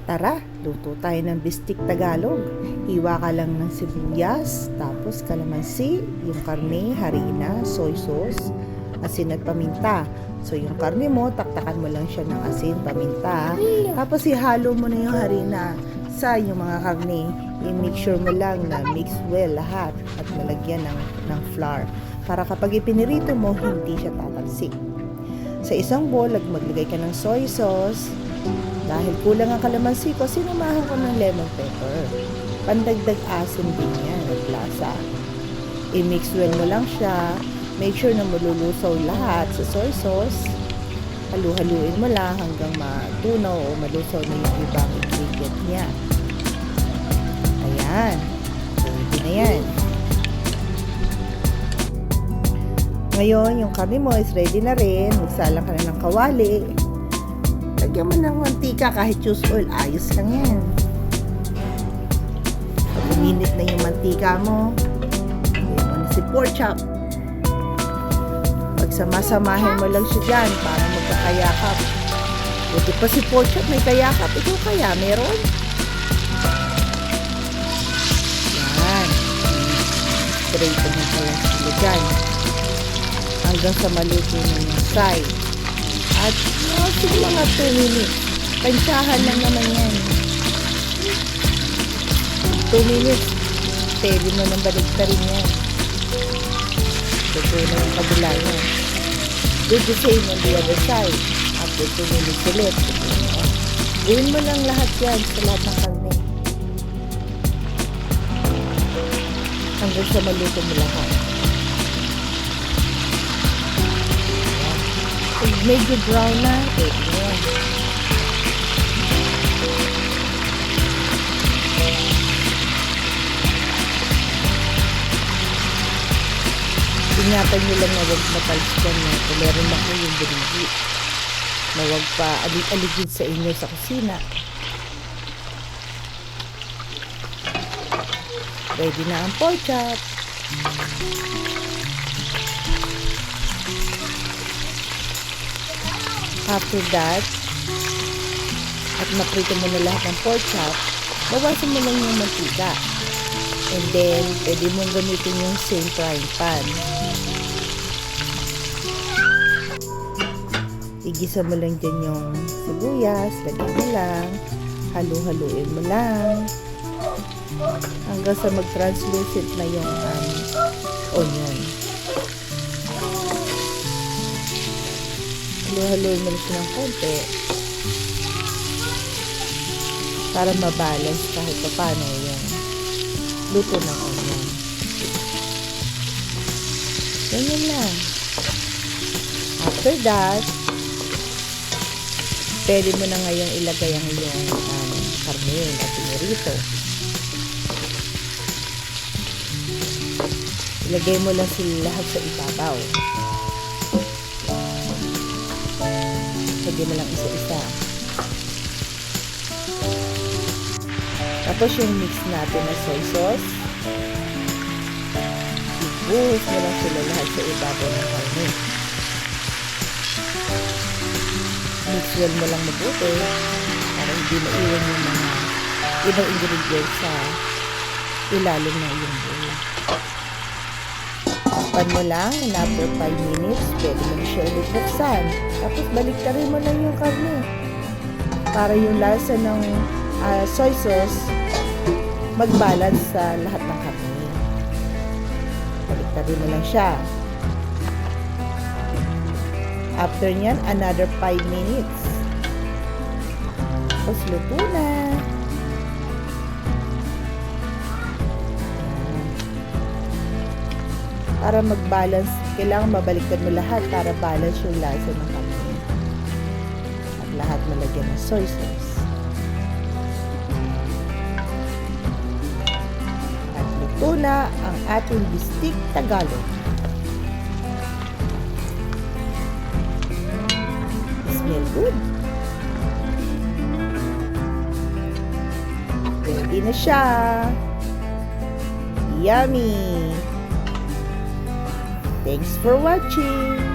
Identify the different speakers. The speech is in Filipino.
Speaker 1: Tara, luto tayo ng bistik Tagalog. Hiwa ka lang ng sibuyas, tapos kalamansi, yung karne, harina, soy sauce, asin at paminta. So yung karne mo, taktakan mo lang siya ng asin, paminta. Tapos ihalo mo na yung harina sa yung mga karne. I-make sure mo lang na mix well lahat at malagyan ng flour. Para kapag ipinirito mo, hindi siya tatalsik. Sa isang bowl, maglagay ka ng soy sauce. Dahil kulang ang kalamansi ko, sinamahan ko ng lemon pepper. Pandagdag asin din yan at lasa. I-mix well mo lang siya. Make sure na malulusaw lahat sa soy sauce. Halu-haluin mo lang hanggang matunaw o malusaw na yung ibang ingredient niya. Ayan. Ready na yan. Ngayon, yung karne mo is ready na rin. Magsalang ka na ng kawali. Lagyan mo ng mantika kahit choose oil. Ayos lang yan. Pag uminit na yung mantika mo, lagyan mo na si pork chop. Pagsamasamahin mo lang siya dyan para magkakayakap. Buti pa si pork chop may kayakap. Ikaw kaya meron? Yan. Straight mo pala sila dyan. Hanggang sa maluto na yung side. At sige mga 2 minutes. Tansyahan lang naman yan. 2 minutes. Pwede mo nang baligtarin yan. Luto na yung kabila niya. Do the same on the other side. After 2 minutes ulit. Gawin mo lang lahat yan sa lahat ng karne. Hanggang sa maluto mo lahat. Pag medyo brown na, pwede na yan. Ingatan nyo lang na huwag matalsikan na. Kung meron ako yung birigi na huwag pa aligid sa inyo sa kusina. Ready na ang pork chop. After that, at naprito mo na lahat ng pork chop, bawasan mo lang yung mantika. And then, pwede mong gamitin yung same frying pan. Igisa mo lang dyan yung sibuyas, lagyan mo lang, halu-haluin mo lang, hanggang sa mag-translucent na yung onion. Haluin mo siya ng konti para mabalance kahit paano yung luto ng onion. Ganyan lang. After that, pwede mo na ngayong ilagay ang iyong karne na pinirito. Ilagay mo lang sila lahat sa ibabaw. Lagyan mo lang isa-isa. Tapos yung mix natin na soy sauce, ibuhos mo lang sila lahat sa ibabaw ng karne. Mix well mo lang mabuti para hindi maiwan yung mga ibang ingredients sa ilalim ng iyong bowl. Takpan mo lang, and after 5 minutes, pwede mo na siya ulit buksan. Tapos baliktarin mo lang yung karne. Para yung lasa ng soy sauce mag-balance sa lahat ng karne. Baliktarin mo lang siya. After nyan, another 5 minutes. Tapos luto na. Para mag-balance, kailangan mabaliktad mo lahat para balance yung lasa ng karne. At lahat malagyan ng soy sauce. At luto na ang ating bistik Tagalog. Smell good. Ready na siya. Yummy! Thanks for watching!